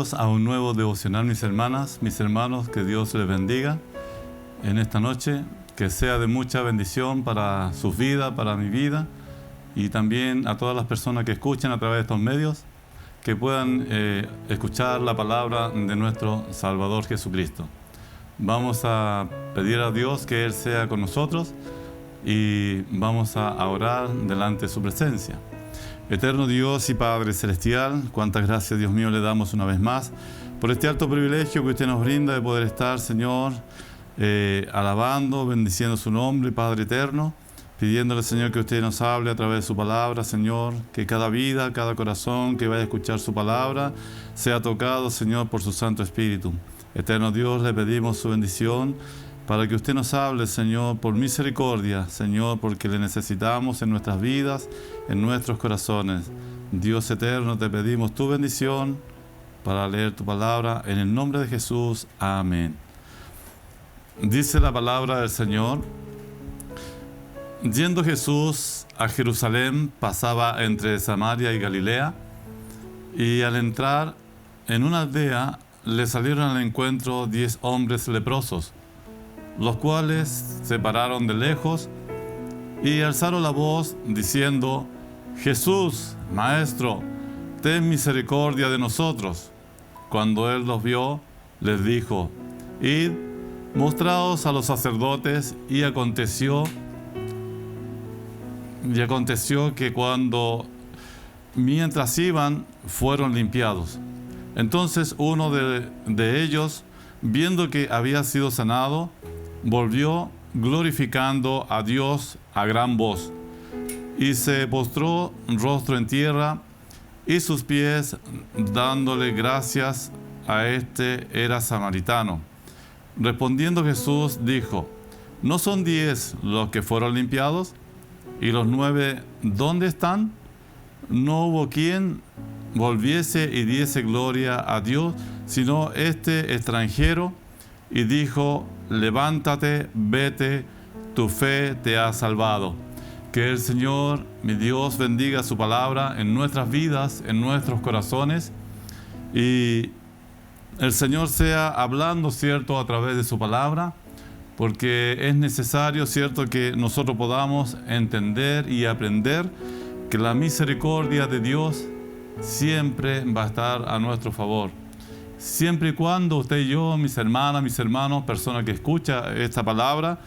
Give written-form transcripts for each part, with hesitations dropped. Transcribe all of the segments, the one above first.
Bienvenidos a un nuevo devocional, mis hermanas, mis hermanos, que Dios les bendiga en esta noche, que sea de mucha bendición para sus vidas, para mi vida, y también a todas las personas que escuchen a través de estos medios, que puedan escuchar la palabra de nuestro Salvador Jesucristo. Vamos a pedir a Dios que Él sea con nosotros y vamos a orar delante de su presencia. Eterno Dios y Padre Celestial, cuántas gracias, Dios mío, le damos una vez más por este alto privilegio que usted nos brinda de poder estar, Señor, alabando, bendiciendo su nombre, Padre eterno, pidiéndole, Señor, que usted nos hable a través de su palabra, Señor, que cada vida, cada corazón que vaya a escuchar su palabra sea tocado, Señor, por su Santo Espíritu. Eterno Dios, le pedimos su bendición para que usted nos hable, Señor, por misericordia, Señor, porque le necesitamos en nuestras vidas, en nuestros corazones. Dios eterno, te pedimos tu bendición para leer tu palabra en el nombre de Jesús. Amén. Dice la palabra del Señor: yendo Jesús a Jerusalén, pasaba entre Samaria y Galilea, y al entrar en una aldea, le salieron al encuentro 10 hombres leprosos, los cuales se pararon de lejos y alzaron la voz diciendo: Jesús, Maestro, ten misericordia de nosotros. Cuando él los vio, les dijo: Id, mostraos a los sacerdotes. Y aconteció que mientras iban, fueron limpiados. Entonces uno de ellos, viendo que había sido sanado, volvió glorificando a Dios a gran voz, y se postró rostro en tierra, y sus pies dándole gracias. A este era samaritano. Respondiendo Jesús dijo: ¿No son 10 los que fueron limpiados? ¿Y los 9 dónde están? No hubo quien volviese y diese gloria a Dios, sino este extranjero, y dijo: levántate, vete, tu fe te ha salvado. Que el Señor, mi Dios, bendiga su palabra en nuestras vidas, en nuestros corazones, y el Señor sea hablando, cierto, a través de su palabra, porque es necesario, cierto, que nosotros podamos entender y aprender que la misericordia de Dios siempre va a estar a nuestro favor. Siempre y cuando usted y yo, mis hermanas, mis hermanos, personas que escuchan esta palabra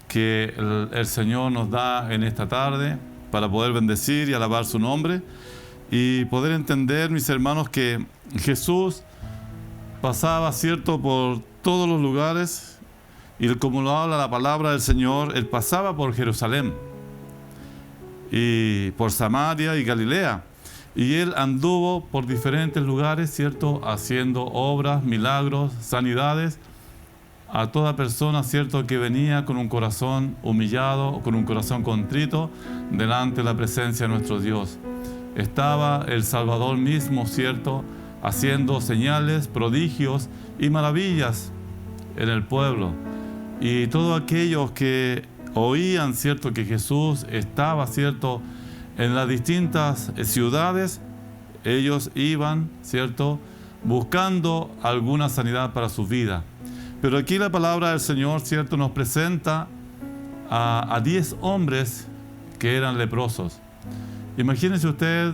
que el Señor nos da en esta tarde para poder bendecir y alabar su nombre, y poder entender, mis hermanos, que Jesús pasaba, cierto, por todos los lugares, y como lo habla la palabra del Señor, Él pasaba por Jerusalén y por Samaria y Galilea. Y Él anduvo por diferentes lugares, ¿cierto?, haciendo obras, milagros, sanidades a toda persona, ¿cierto?, que venía con un corazón humillado o con un corazón contrito delante de la presencia de nuestro Dios. Estaba el Salvador mismo, ¿cierto?, haciendo señales, prodigios y maravillas en el pueblo. Y todos aquellos que oían, ¿cierto?, que Jesús estaba, ¿cierto?, en las distintas ciudades, ellos iban, ¿cierto?, buscando alguna sanidad para su vida. Pero aquí la palabra del Señor, ¿cierto?, nos presenta a 10 hombres que eran leprosos. Imagínense usted,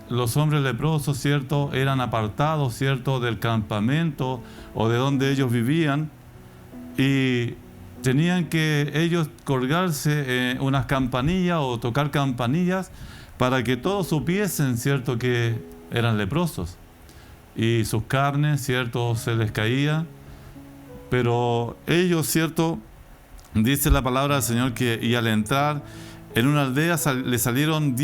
los hombres leprosos, ¿cierto?, eran apartados, ¿cierto?, del campamento o de donde ellos vivían, y tenían que ellos colgarse unas campanillas o tocar campanillas para que todos supiesen, ¿cierto?, que eran leprosos. Y sus carnes, ¿cierto?, se les caía. Pero ellos, ¿cierto?, dice la palabra del Señor que, y al entrar en una aldea, le salieron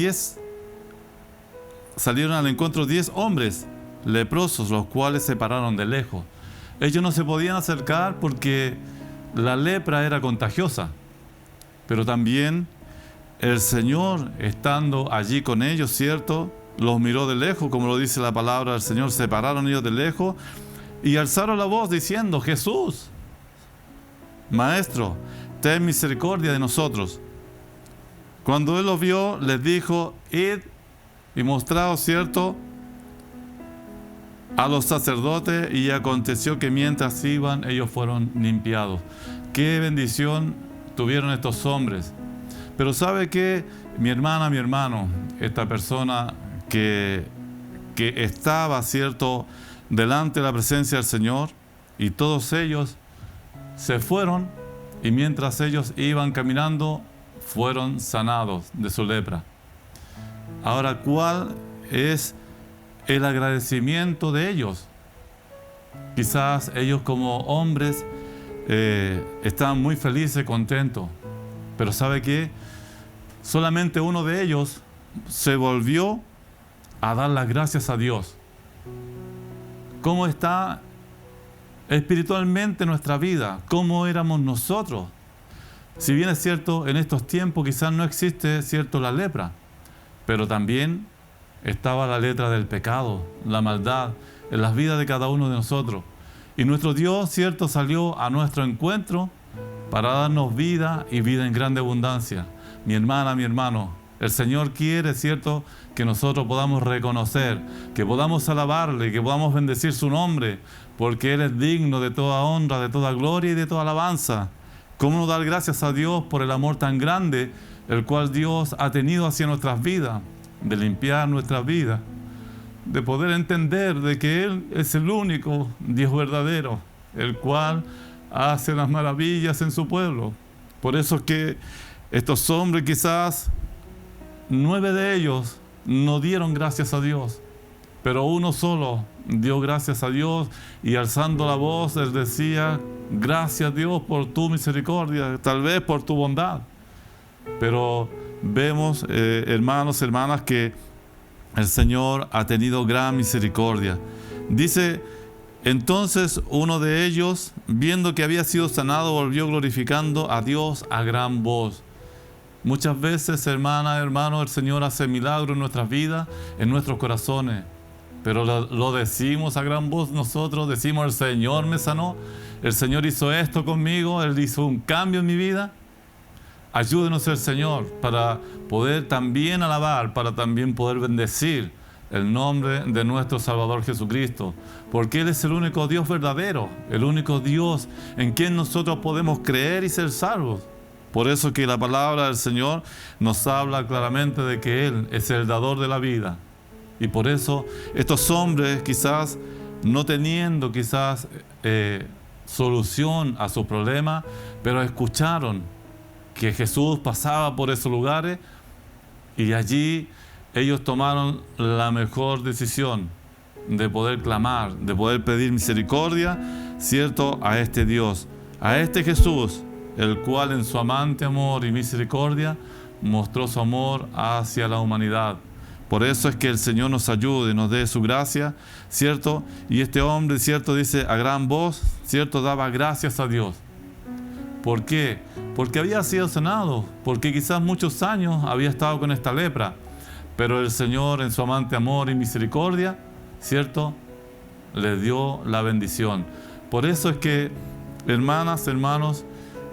al encuentro 10 hombres leprosos, los cuales se pararon de lejos. Ellos no se podían acercar porque la lepra era contagiosa, pero también el Señor, estando allí con ellos, ¿cierto?, los miró de lejos, como lo dice la palabra del Señor. Se pararon ellos de lejos y alzaron la voz diciendo: Jesús, Maestro, ten misericordia de nosotros. Cuando Él los vio, les dijo: id y mostraos, ¿cierto?, a los sacerdotes y aconteció que mientras iban ellos fueron limpiados. Qué bendición tuvieron estos hombres. Pero ¿sabe qué? Mi hermana, mi hermano, esta persona que estaba, ¿cierto?, delante de la presencia del Señor, y todos ellos se fueron, y mientras ellos iban caminando, fueron sanados de su lepra. Ahora, ¿cuál es el agradecimiento de ellos? Quizás ellos como hombres estaban muy felices, contentos, pero ¿sabe qué? Solamente uno de ellos se volvió a dar las gracias a Dios. ¿Cómo está espiritualmente nuestra vida? ¿Cómo éramos nosotros? Si bien es cierto, en estos tiempos quizás no existe, cierto, la lepra, pero también estaba la letra del pecado, la maldad, en las vidas de cada uno de nosotros. Y nuestro Dios, cierto, salió a nuestro encuentro para darnos vida y vida en grande abundancia. Mi hermana, mi hermano, el Señor quiere, cierto, que nosotros podamos reconocer, que podamos alabarle, que podamos bendecir su nombre, porque Él es digno de toda honra, de toda gloria y de toda alabanza. ¿Cómo no dar gracias a Dios por el amor tan grande, el cual Dios ha tenido hacia nuestras vidas, de limpiar nuestras vidas, de poder entender de que Él es el único Dios verdadero, el cual hace las maravillas en su pueblo? Por eso es que estos hombres, quizás 9 de ellos no dieron gracias a Dios, pero uno solo dio gracias a Dios, y alzando la voz él decía: gracias Dios por tu misericordia, tal vez por tu bondad. Pero vemos, hermanos, hermanas, que el Señor ha tenido gran misericordia. Dice: entonces uno de ellos, viendo que había sido sanado, volvió glorificando a Dios a gran voz. Muchas veces, hermana, hermano, el Señor hace milagros en nuestras vidas, en nuestros corazones, pero lo decimos a gran voz. Nosotros decimos: el Señor me sanó, el Señor hizo esto conmigo, Él hizo un cambio en mi vida. Ayúdenos el Señor para poder también alabar, para también poder bendecir el nombre de nuestro Salvador Jesucristo, porque Él es el único Dios verdadero, el único Dios en quien nosotros podemos creer y ser salvos. Por eso que la palabra del Señor nos habla claramente de que Él es el dador de la vida. Y por eso estos hombres, quizás no teniendo solución a su problema, pero escucharon que Jesús pasaba por esos lugares, y allí ellos tomaron la mejor decisión de poder clamar, de poder pedir misericordia, cierto, a este Dios, a este Jesús, el cual en su amante amor y misericordia mostró su amor hacia la humanidad. Por eso es que el Señor nos ayude, nos dé su gracia, ¿cierto? Y este hombre, ¿cierto?, dice a gran voz, ¿cierto?, daba gracias a Dios. ¿Por qué? Porque había sido sanado, porque quizás muchos años había estado con esta lepra, pero el Señor en su amante amor y misericordia, ¿cierto?, le dio la bendición. Por eso es que, hermanas, hermanos,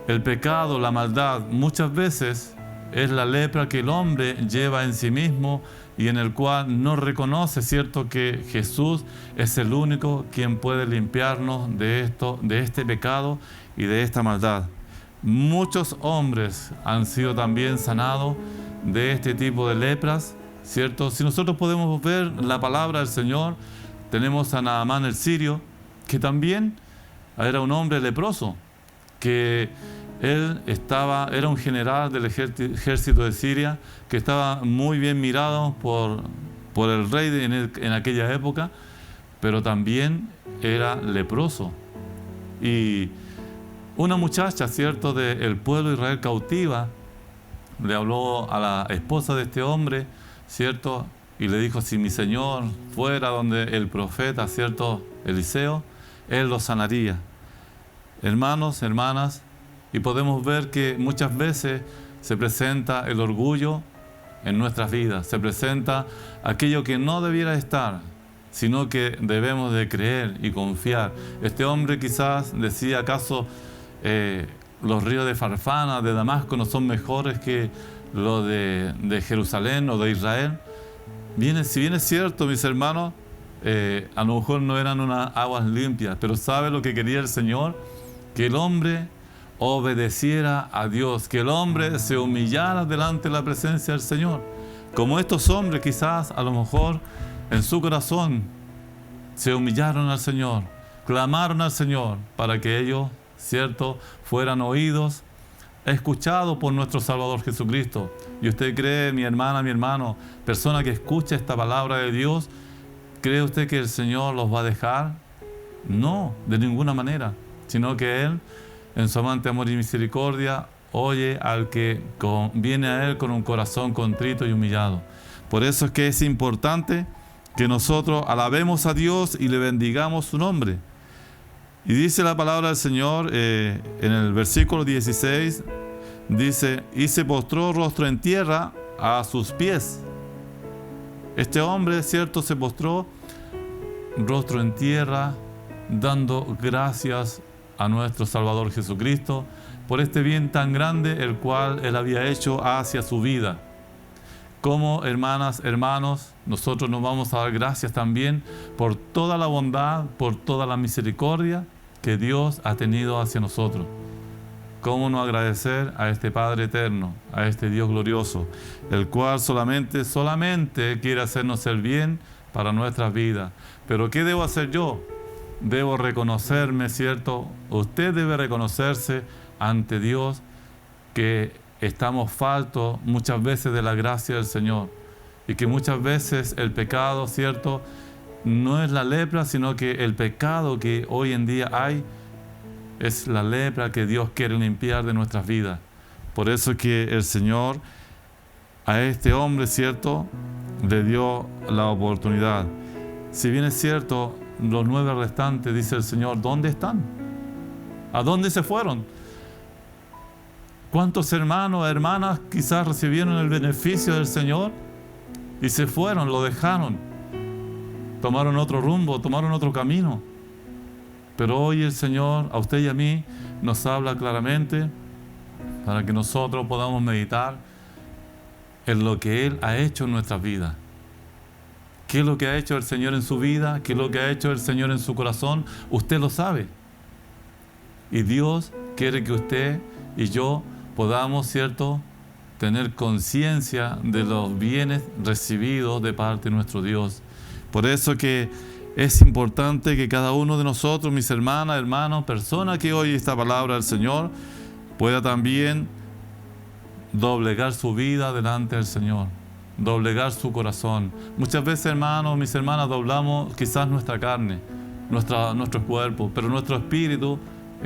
el pecado, la maldad, muchas veces es la lepra que el hombre lleva en sí mismo y en el cual no reconoce, ¿cierto?, que Jesús es el único quien puede limpiarnos de este pecado y de esta maldad. Muchos hombres han sido también sanados de este tipo de lepras, ¿cierto? Si nosotros podemos ver la palabra del Señor, tenemos a Naamán el sirio, que también era un hombre leproso, que él era un general del ejército de Siria, que estaba muy bien mirado por el rey en aquella época, pero también era leproso. Y una muchacha, ¿cierto?, del pueblo de Israel cautiva, le habló a la esposa de este hombre, ¿cierto?, y le dijo: si mi señor fuera donde el profeta, ¿cierto?, Eliseo, él lo sanaría. Hermanos, hermanas, y podemos ver que muchas veces se presenta el orgullo en nuestras vidas, se presenta aquello que no debiera estar, sino que debemos de creer y confiar. Este hombre quizás decía: ¿acaso los ríos de Farfana, de Damasco, no son mejores que los de Jerusalén o de Israel? Si bien es cierto, mis hermanos, a lo mejor no eran unas aguas limpias, pero ¿sabe lo que quería el Señor? Que el hombre obedeciera a Dios, que el hombre se humillara delante de la presencia del Señor. Como estos hombres quizás a lo mejor en su corazón se humillaron al Señor, clamaron al Señor para que ellos, cierto, fueran oídos, escuchados por nuestro Salvador Jesucristo. Y usted cree, mi hermana, mi hermano, persona que escucha esta palabra de Dios, ¿cree usted que el Señor los va a dejar? No, de ninguna manera, sino que Él, en su amante amor y misericordia, oye al que viene a Él con un corazón contrito y humillado. Por eso es que es importante que nosotros alabemos a Dios y le bendigamos su nombre. Y dice la palabra del Señor en el versículo 16, dice, y se postró rostro en tierra a sus pies. Este hombre, cierto, se postró rostro en tierra, dando gracias a nuestro Salvador Jesucristo por este bien tan grande el cual Él había hecho hacia su vida. Como hermanas, hermanos, nosotros nos vamos a dar gracias también por toda la bondad, por toda la misericordia que Dios ha tenido hacia nosotros. ¿Cómo no agradecer a este Padre eterno, a este Dios glorioso, el cual solamente quiere hacernos el bien para nuestras vidas? Pero ¿qué debo hacer yo? Debo reconocerme, ¿cierto? Usted debe reconocerse ante Dios que estamos faltos muchas veces de la gracia del Señor y que muchas veces el pecado, ¿cierto?, no es la lepra, sino que el pecado que hoy en día hay es la lepra que Dios quiere limpiar de nuestras vidas. Por eso es que el Señor a este hombre, ¿cierto?, le dio la oportunidad. Si bien es cierto, los 9 restantes, dice el Señor, ¿dónde están? ¿A dónde se fueron? ¿Cuántos hermanos, hermanas quizás recibieron el beneficio del Señor y se fueron, lo dejaron, tomaron otro rumbo, tomaron otro camino? Pero hoy el Señor, a usted y a mí, nos habla claramente para que nosotros podamos meditar en lo que Él ha hecho en nuestras vidas. ¿Qué es lo que ha hecho el Señor en su vida? ¿Qué es lo que ha hecho el Señor en su corazón? Usted lo sabe. Y Dios quiere que usted y yo podamos, ¿cierto?, tener conciencia de los bienes recibidos de parte de nuestro Dios. Por eso que es importante que cada uno de nosotros, mis hermanas, hermanos, personas que oye esta palabra del Señor, pueda también doblegar su vida delante del Señor, doblegar su corazón. Muchas veces, hermanos, mis hermanas, doblamos quizás nuestra carne, nuestro cuerpo, pero nuestro espíritu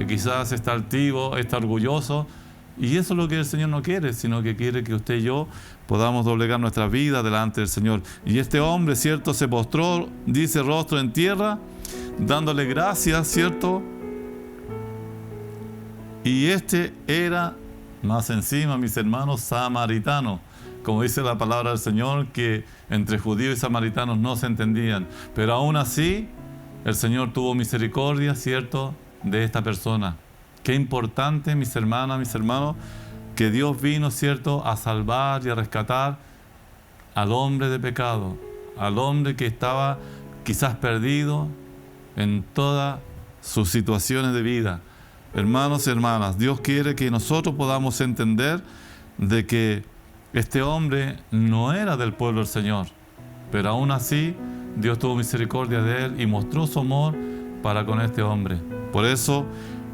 quizás está altivo, está orgulloso, y eso es lo que el Señor no quiere, sino que quiere que usted y yo podamos doblegar nuestra vida delante del Señor. Y este hombre, ¿cierto?, se postró, dice, rostro en tierra, dándole gracias, ¿cierto? Y este era, más encima, mis hermanos, samaritano. Como dice la palabra del Señor, que entre judíos y samaritanos no se entendían. Pero aún así, el Señor tuvo misericordia, ¿cierto?, de esta persona. Qué importante, mis hermanas, mis hermanos, que Dios vino, ¿cierto?, a salvar y a rescatar al hombre de pecado, al hombre que estaba quizás perdido en todas sus situaciones de vida. Hermanos y hermanas, Dios quiere que nosotros podamos entender de que este hombre no era del pueblo del Señor, pero aún así Dios tuvo misericordia de él y mostró su amor para con este hombre. Por eso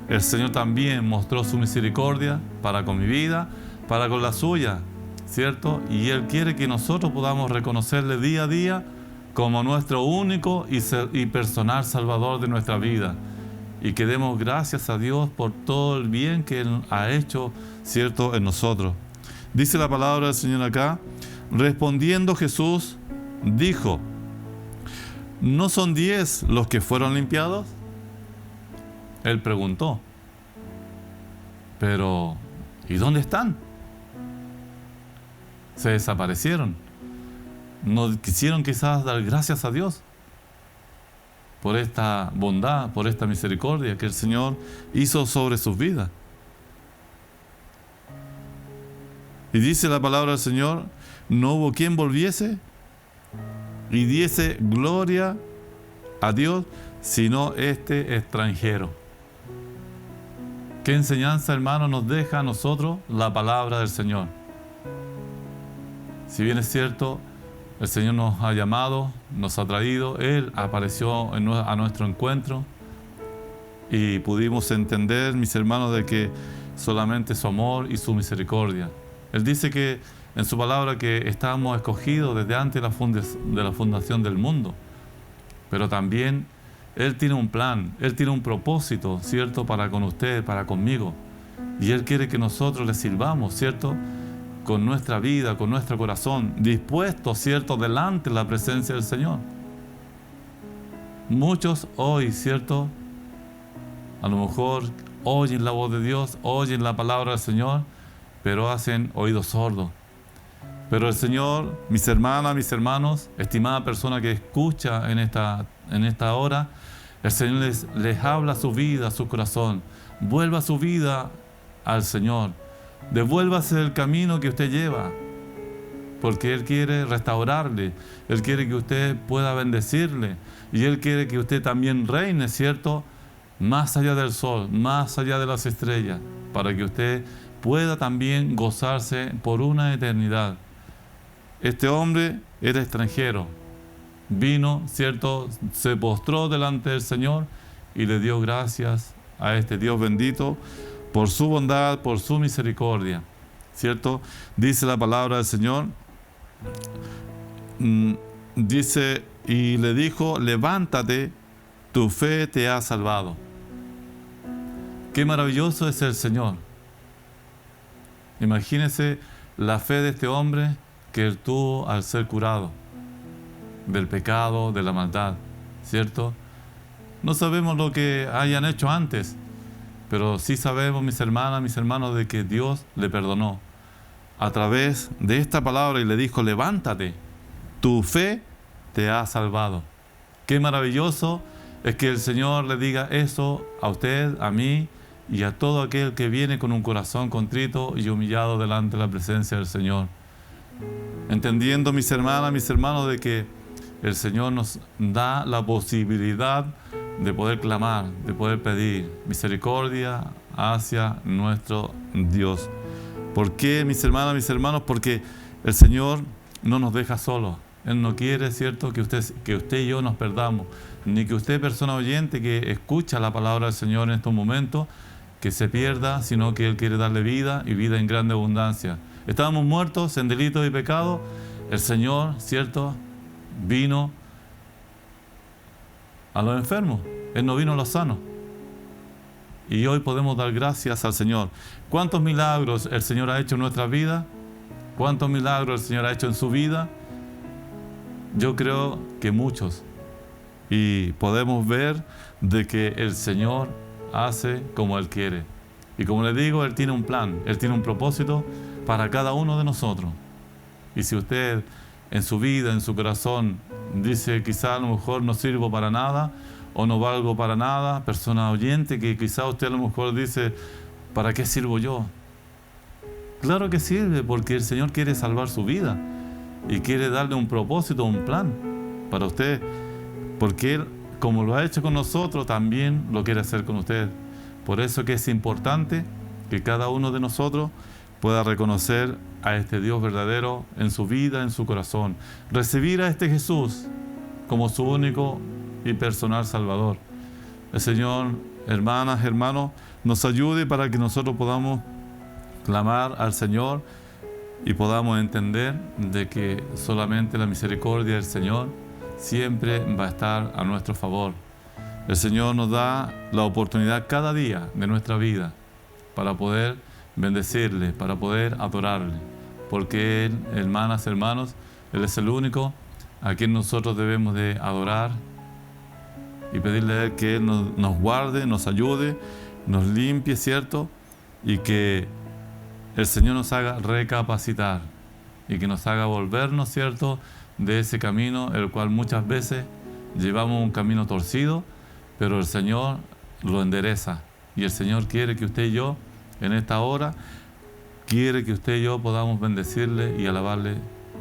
el Señor también mostró su misericordia para con mi vida, para con la suya, ¿cierto? Y Él quiere que nosotros podamos reconocerle día a día como nuestro único y personal Salvador de nuestra vida. Y que demos gracias a Dios por todo el bien que Él ha hecho, ¿cierto?, en nosotros. Dice la palabra del Señor acá, respondiendo Jesús, dijo, ¿no son 10 los que fueron limpiados? Él preguntó, pero ¿y dónde están? Se desaparecieron. No quisieron quizás dar gracias a Dios por esta bondad, por esta misericordia que el Señor hizo sobre sus vidas. Y dice la palabra del Señor, no hubo quien volviese y diese gloria a Dios, sino este extranjero. ¿Qué enseñanza, hermano, nos deja a nosotros la palabra del Señor? Si bien es cierto, el Señor nos ha llamado, nos ha traído, Él apareció a nuestro encuentro y pudimos entender, mis hermanos, de que solamente su amor y su misericordia. Él dice que en su palabra que estábamos escogidos desde antes de la fundación del mundo, pero también Él tiene un plan, Él tiene un propósito, ¿cierto?, para con usted, para conmigo. Y Él quiere que nosotros le sirvamos, ¿cierto?, con nuestra vida, con nuestro corazón, dispuestos, ¿cierto?, delante de la presencia del Señor. Muchos hoy, ¿cierto?, a lo mejor oyen la voz de Dios, oyen la palabra del Señor, pero hacen oídos sordos. Pero el Señor, mis hermanas, mis hermanos, estimada persona que escucha en esta hora, el Señor les habla a su vida, a su corazón. Vuelva su vida al Señor. Devuélvase el camino que usted lleva, porque Él quiere restaurarle. Él quiere que usted pueda bendecirle. Y Él quiere que usted también reine, ¿cierto?, más allá del sol, más allá de las estrellas, para que usted pueda también gozarse por una eternidad. Este hombre era extranjero. Vino, ¿cierto?, se postró delante del Señor y le dio gracias a este Dios bendito por su bondad, por su misericordia, ¿cierto? Dice la palabra del Señor, dice, y le dijo, levántate, tu fe te ha salvado. Qué maravilloso es el Señor. Imagínese la fe de este hombre que él tuvo al ser curado del pecado, de la maldad, ¿cierto? No sabemos lo que hayan hecho antes, pero sí sabemos, mis hermanas, mis hermanos, de que Dios le perdonó a través de esta palabra y le dijo, levántate, tu fe te ha salvado. Qué maravilloso es que el Señor le diga eso a usted, a mí y a todo aquel que viene con un corazón contrito y humillado delante de la presencia del Señor. Entendiendo, mis hermanas, mis hermanos, de que el Señor nos da la posibilidad de poder clamar, de poder pedir misericordia hacia nuestro Dios. ¿Por qué, mis hermanas, mis hermanos? Porque el Señor no nos deja solos. Él no quiere, ¿cierto?, que usted y yo nos perdamos, ni que usted, persona oyente que escucha la palabra del Señor en estos momentos, que se pierda, sino que Él quiere darle vida y vida en grande abundancia. Estábamos muertos en delitos y pecados. El Señor, ¿cierto?, vino a los enfermos. Él no vino a los sanos. Y hoy podemos dar gracias al Señor. ¿Cuántos milagros el Señor ha hecho en nuestra vida? ¿Cuántos milagros el Señor ha hecho en su vida? Yo creo que muchos. Y podemos ver de que el Señor hace como Él quiere. Y como le digo, Él tiene un plan, Él tiene un propósito para cada uno de nosotros. Y si usted en su vida, en su corazón, dice quizá a lo mejor no sirvo para nada o no valgo para nada, persona oyente, que quizá usted a lo mejor dice, ¿para qué sirvo yo? Claro que sirve, porque el Señor quiere salvar su vida y quiere darle un propósito, un plan para usted, porque Él, como lo ha hecho con nosotros, también lo quiere hacer con usted. Por eso que es importante que cada uno de nosotros pueda reconocer a este Dios verdadero en su vida, en su corazón. Recibir a este Jesús como su único y personal Salvador. El Señor, hermanas, hermanos, nos ayude para que nosotros podamos clamar al Señor y podamos entender de que solamente la misericordia del Señor siempre va a estar a nuestro favor. El Señor nos da la oportunidad cada día de nuestra vida para poder bendecirle, para poder adorarle, porque Él, hermanas, hermanos, Él es el único a quien nosotros debemos de adorar y pedirle a Él que Él nos guarde, nos ayude, nos limpie, ¿cierto? Y que el Señor nos haga recapacitar y que nos haga volvernos, ¿cierto?, de ese camino, el cual muchas veces llevamos un camino torcido, pero el Señor lo endereza. Y el Señor quiere que usted y yo, en esta hora, quiere que usted y yo podamos bendecirle y alabarle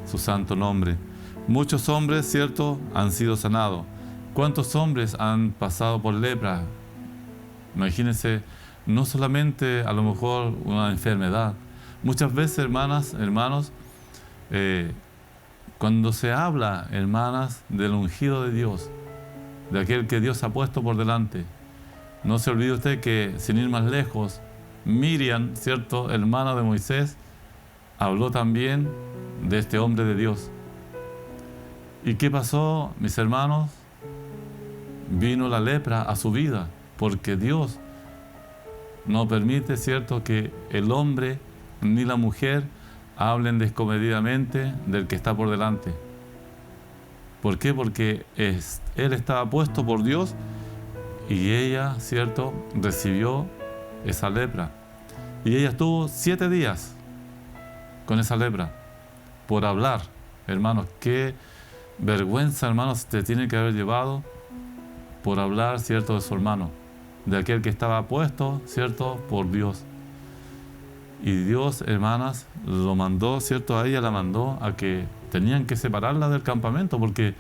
su santo nombre. Muchos hombres, ¿cierto?, han sido sanados. ¿Cuántos hombres han pasado por lepra? Imagínense, no solamente a lo mejor una enfermedad. Muchas veces, hermanas, hermanos, cuando se habla, hermanas, del ungido de Dios, de aquel que Dios ha puesto por delante, no se olvide usted que, sin ir más lejos, Miriam, ¿cierto?, hermana de Moisés, habló también de este hombre de Dios. ¿Y qué pasó, mis hermanos? Vino la lepra a su vida, porque Dios no permite, ¿cierto?, que el hombre ni la mujer hablen descomedidamente del que está por delante. ¿Por qué? Porque él estaba puesto por Dios y ella, ¿cierto?, recibió esa lepra. Y ella estuvo 7 días con esa lepra por hablar. Hermanos, qué vergüenza, hermanos, te tiene que haber llevado por hablar, ¿cierto?, de su hermano, de aquel que estaba puesto, ¿cierto?, por Dios. Y Dios, hermanas, lo mandó, ¿cierto?, a ella la mandó a que tenían que separarla del campamento, porque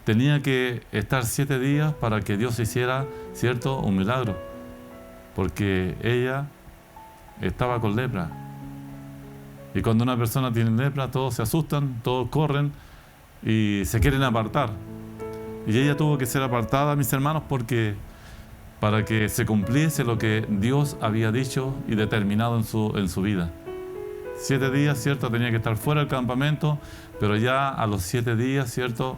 tenía que estar 7 días para que Dios hiciera, ¿cierto?, un milagro, porque ella estaba con lepra. Y cuando una persona tiene lepra, todos se asustan, todos corren y se quieren apartar. Y ella tuvo que ser apartada, mis hermanos, porque para que se cumpliese lo que Dios había dicho y determinado en su vida. 7 días, ¿cierto?, tenía que estar fuera del campamento, pero ya a los 7 días, ¿cierto?,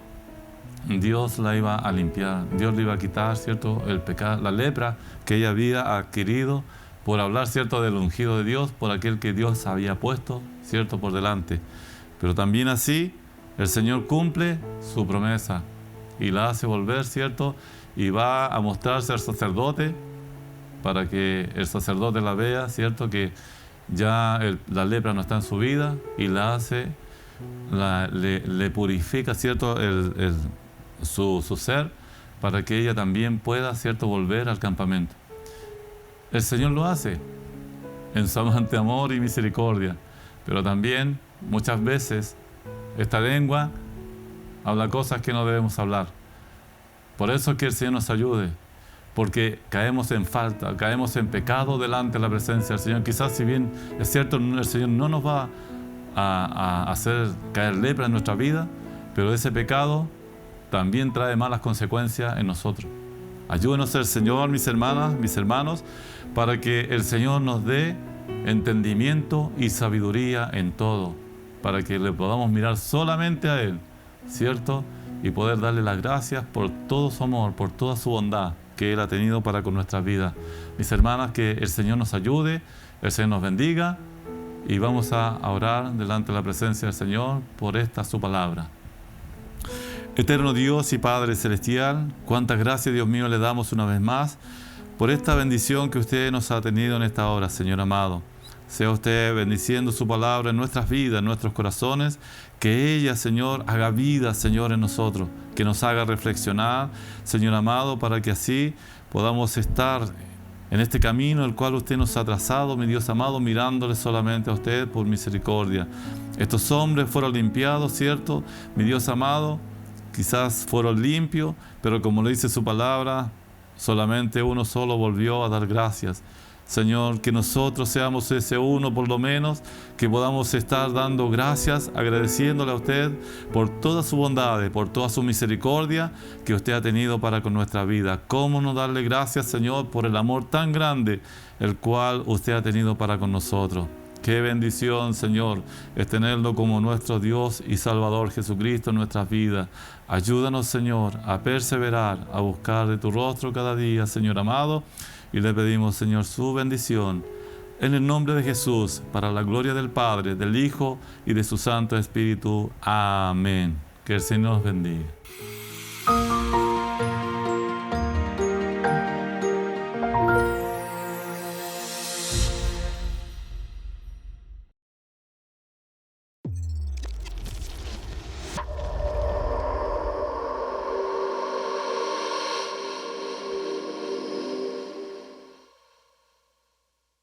Dios la iba a limpiar, Dios le iba a quitar, ¿cierto?, el pecado, la lepra que ella había adquirido por hablar, ¿cierto?, del ungido de Dios, por aquel que Dios había puesto, ¿cierto?, por delante. Pero también así el Señor cumple su promesa y la hace volver, ¿cierto?, y va a mostrarse al sacerdote para que el sacerdote la vea, ¿cierto?, que ya la lepra no está en su vida, y la hace, le purifica, ¿cierto?, su ser, para que ella también pueda, ¿cierto?, volver al campamento. El Señor lo hace en su amante amor y misericordia, pero también muchas veces esta lengua habla cosas que no debemos hablar. Por eso es que el Señor nos ayude, porque caemos en falta, caemos en pecado delante de la presencia del Señor. Quizás, si bien es cierto, el Señor no nos va a hacer caer lepra en nuestra vida, pero ese pecado también trae malas consecuencias en nosotros. Ayúdenos el Señor, mis hermanas, mis hermanos, para que el Señor nos dé entendimiento y sabiduría en todo, para que le podamos mirar solamente a Él, ¿cierto?, y poder darle las gracias por todo su amor, por toda su bondad que Él ha tenido para con nuestras vidas. Mis hermanas, que el Señor nos ayude, el Señor nos bendiga, y vamos a orar delante de la presencia del Señor por esta su palabra. Eterno Dios y Padre Celestial, cuántas gracias, Dios mío, le damos una vez más por esta bendición que usted nos ha tenido en esta hora, Señor amado. Sea usted bendiciendo su palabra en nuestras vidas, en nuestros corazones, que ella, Señor, haga vida, Señor, en nosotros, que nos haga reflexionar, Señor amado, para que así podamos estar en este camino el cual usted nos ha trazado, mi Dios amado, mirándole solamente a usted por misericordia. Estos hombres fueron limpiados, ¿cierto? Mi Dios amado, quizás fueron limpios, pero como le dice su palabra, solamente uno solo volvió a dar gracias. Señor, que nosotros seamos ese uno, por lo menos, que podamos estar dando gracias, agradeciéndole a usted por todas sus bondades, por toda su misericordia que usted ha tenido para con nuestra vida. ¿Cómo no darle gracias, Señor, por el amor tan grande el cual usted ha tenido para con nosotros? Qué bendición, Señor, es tenerlo como nuestro Dios y Salvador Jesucristo en nuestras vidas. Ayúdanos, Señor, a perseverar, a buscar de tu rostro cada día, Señor amado. Y le pedimos, Señor, su bendición en el nombre de Jesús, para la gloria del Padre, del Hijo y de su Santo Espíritu. Amén. Que el Señor nos bendiga.